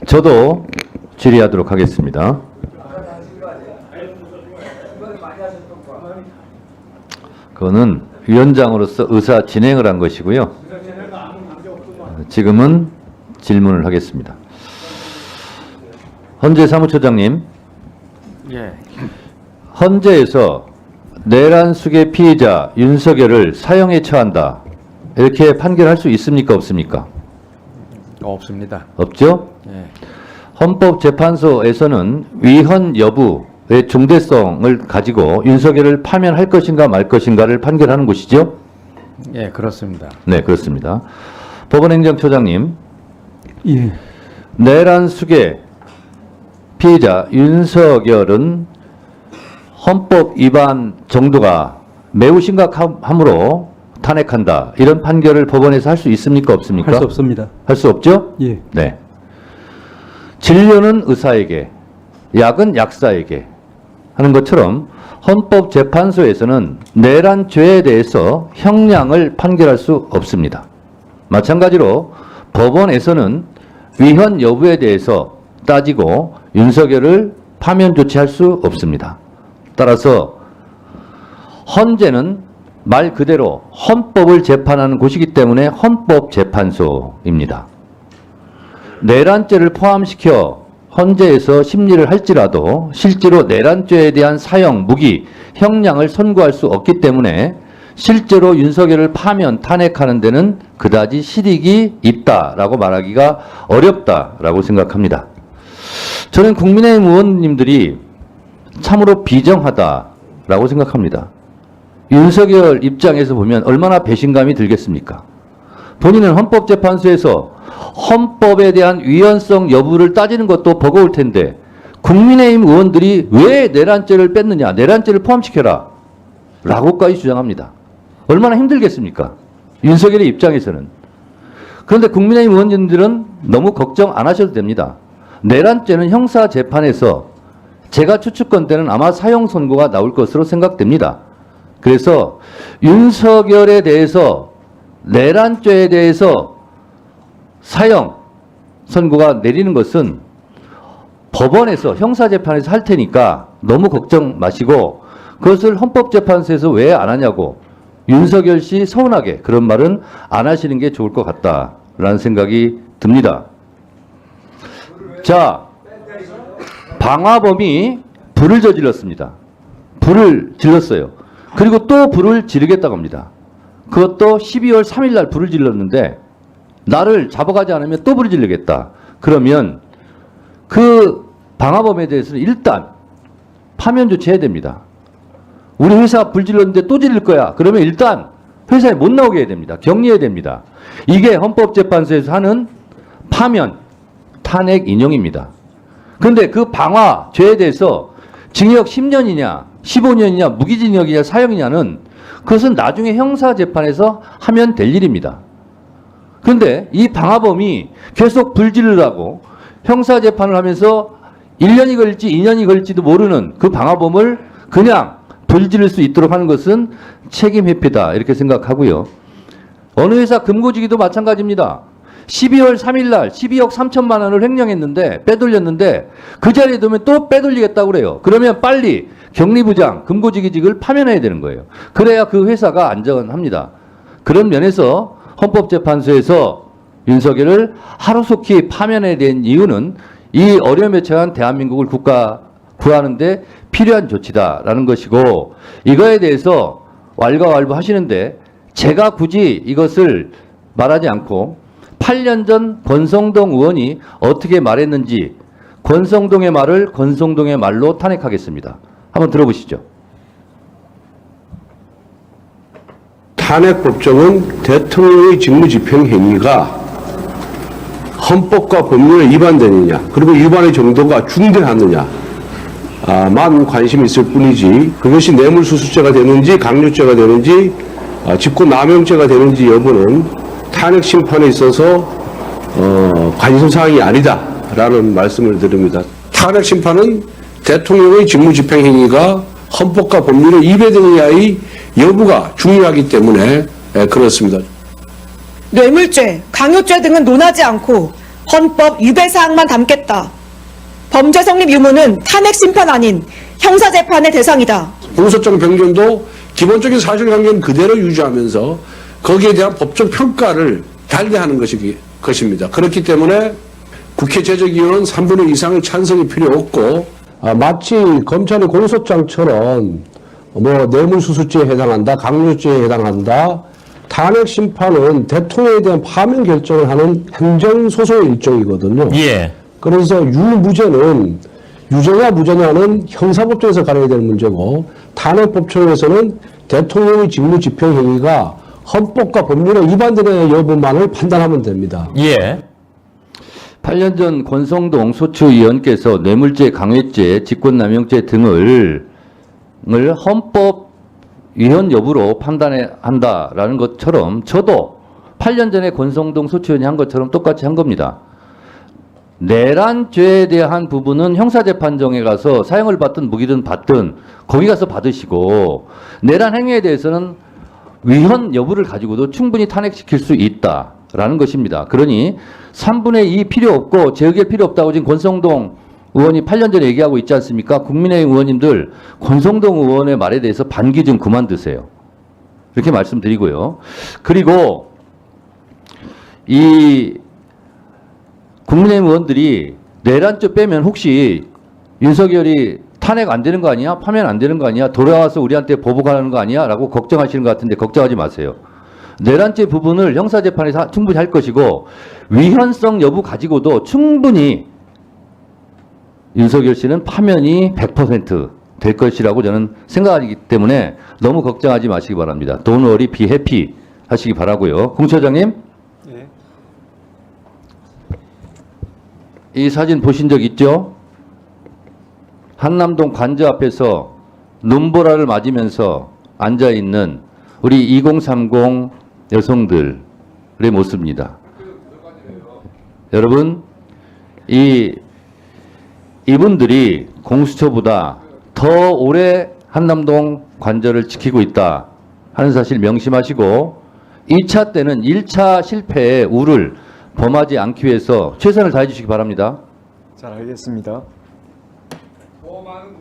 저도 질의하도록 하겠습니다. 그거는 위원장으로서 의사 진행을 한 것이고요. 지금은 질문을 하겠습니다. 헌재 사무처장님, 예. 헌재에서 내란숙의 피의자 윤석열을 사형에 처한다, 이렇게 판결할 수 있습니까, 없습니까? 없습니다. 없죠? 예. 헌법재판소에서는 위헌 여부의 중대성을 가지고 윤석열을 파면할 것인가 말 것인가를 판결하는 곳이죠? 예, 그렇습니다. 네, 그렇습니다. 법원행정처장님, 예. 내란숙의 피의자 윤석열은 헌법 위반 정도가 매우 심각함으로 탄핵한다, 이런 판결을 법원에서 할 수 있습니까, 없습니까? 할 수 없습니다. 할 수 없죠? 예. 네. 진료는 의사에게, 약은 약사에게 하는 것처럼 헌법재판소에서는 내란죄에 대해서 형량을 판결할 수 없습니다. 마찬가지로 법원에서는 위헌 여부에 대해서 따지고 윤석열을 파면 조치할 수 없습니다. 따라서 헌재는 말 그대로 헌법을 재판하는 곳이기 때문에 헌법재판소입니다. 내란죄를 포함시켜 헌재에서 심리를 할지라도 실제로 내란죄에 대한 사형, 무기, 형량을 선고할 수 없기 때문에 실제로 윤석열을 파면, 탄핵하는 데는 그다지 실익이 있다라고 말하기가 어렵다라고 생각합니다. 저는 국민의힘 의원님들이 참으로 비정하다라고 생각합니다. 윤석열 입장에서 보면 얼마나 배신감이 들겠습니까? 본인은 헌법재판소에서 헌법에 대한 위헌성 여부를 따지는 것도 버거울 텐데 국민의힘 의원들이 왜 내란죄를 뺐느냐, 내란죄를 포함시켜라 라고까지 주장합니다. 얼마나 힘들겠습니까? 윤석열의 입장에서는. 그런데 국민의힘 의원님들은 너무 걱정 안 하셔도 됩니다. 내란죄는 형사재판에서 제가 추측건 때는 아마 사형 선고가 나올 것으로 생각됩니다. 그래서 윤석열에 대해서, 내란죄에 대해서 사형 선고가 내리는 것은 법원에서, 형사재판에서 할 테니까 너무 걱정 마시고, 그것을 헌법재판소에서 왜 안 하냐고 윤석열 씨 서운하게 그런 말은 안 하시는 게 좋을 것 같다라는 생각이 듭니다. 자, 방화범이 불을 저질렀습니다. 불을 질렀어요. 그리고 또 불을 지르겠다고 합니다. 그것도 12월 3일 날 불을 질렀는데 나를 잡아가지 않으면 또 불을 지르겠다. 그러면 그 방화범에 대해서는 일단 파면 조치해야 됩니다. 우리 회사 불 질렀는데 또 지를 거야. 그러면 일단 회사에 못 나오게 해야 됩니다. 격리해야 됩니다. 이게 헌법재판소에서 하는 파면, 탄핵 인용입니다. 그런데 그 방화죄에 대해서 징역 10년이냐, 15년이냐, 무기징역이냐, 사형이냐는 그것은 나중에 형사재판에서 하면 될 일입니다. 그런데 이 방화범이 계속 불 지르라고 형사재판을 하면서 1년이 걸릴지 2년이 걸릴지도 모르는 그 방화범을 그냥 불 지를 수 있도록 하는 것은 책임 회피다, 이렇게 생각하고요. 어느 회사 금고지기도 마찬가지입니다. 12월 3일 날 12억 3천만 원을 횡령했는데, 빼돌렸는데 그 자리에 두면 또 빼돌리겠다고 그래요. 그러면 빨리 격리부장, 금고지기직을 파면해야 되는 거예요. 그래야 그 회사가 안전합니다. 그런 면에서 헌법재판소에서 윤석열을 하루속히 파면해야 되는 이유는 이 어려움에 처한 대한민국을 구하는데 필요한 조치다라는 것이고, 이거에 대해서 왈가왈부 하시는데 제가 굳이 이것을 말하지 않고 8년 전 권성동 의원이 어떻게 말했는지 권성동의 말을 권성동의 말로 탄핵하겠습니다. 한번 들어보시죠. 탄핵 법정은 대통령의 직무집행 행위가 헌법과 법률에 위반되느냐, 그리고 위반의 정도가 중대하느냐 만 관심이 있을 뿐이지, 그것이 뇌물수수죄가 되는지 강요죄가 되는지 직권남용죄가 되는지 여부는 탄핵 심판에 있어서 관심사항이 아니다라는 말씀을 드립니다. 탄핵 심판은 대통령의 직무집행 행위가 헌법과 법률에 위배되느냐의 여부가 중요하기 때문에 그렇습니다. 뇌물죄, 강요죄 등은 논하지 않고 헌법 위배 사항만 담겠다. 범죄 성립 유무는 탄핵 심판 아닌 형사 재판의 대상이다. 공소장 변경도 기본적인 사실관계는 그대로 유지하면서 거기에 대한 법적 평가를 달리하는 것입니다. 그렇기 때문에 국회 제적위원 3분의 2 이상의 찬성이 필요 없고 마치 검찰의 공소장처럼 뭐 뇌물수수죄에 해당한다, 강요죄에 해당한다. 탄핵 심판은 대통령에 대한 파면 결정을 하는 행정소송의 일종이거든요. 예. 그래서 유무죄는 유죄냐 무죄냐는 형사법정에서 가려야 될 문제고 탄핵법정에서는 대통령의 직무집행 행위가 헌법과 법률에 위반되는 여부만을 판단하면 됩니다. 예. 8년 전 권성동 소추위원께서 뇌물죄, 강요죄, 직권남용죄 등을 헌법 위헌 여부로 판단한다라는 것처럼 저도 8년 전에 권성동 소추위원이 한 것처럼 똑같이 한 겁니다. 내란죄에 대한 부분은 형사재판정에 가서 사형을 받든 무기든 받든 거기 가서 받으시고 내란 행위에 대해서는 위헌 여부를 가지고도 충분히 탄핵시킬 수 있다라는 것입니다. 그러니 3분의 2 필요 없고 재의결 필요 없다고 지금 권성동 의원이 8년 전에 얘기하고 있지 않습니까? 국민의힘 의원님들 권성동 의원의 말에 대해서 반기 좀 그만 드세요. 이렇게 말씀드리고요. 그리고 이 국민의힘 의원들이 내란죄 빼면 혹시 윤석열이 탄핵 안 되는 거 아니야? 파면 안 되는 거 아니야? 돌아와서 우리한테 보복하는 거 아니야? 라고 걱정하시는 것 같은데 걱정하지 마세요. 내란죄 부분을 형사재판에서 충분히 할 것이고 위헌성 여부 가지고도 충분히 윤석열 씨는 파면이 100% 될 것이라고 저는 생각하기 때문에 너무 걱정하지 마시기 바랍니다. Don't worry, be happy 하시기 바라고요. 공 처장님. 네. 이 사진 보신 적 있죠? 한남동 관저 앞에서 눈보라를 맞으면서 앉아있는 우리 2030 여성들의 모습입니다. 여러분, 이분들이 공수처보다 더 오래 한남동 관저를 지키고 있다 하는 사실 명심하시고 2차 때는 1차 실패의 우를 범하지 않기 위해서 최선을 다해 주시기 바랍니다. 잘 알겠습니다. 더 많은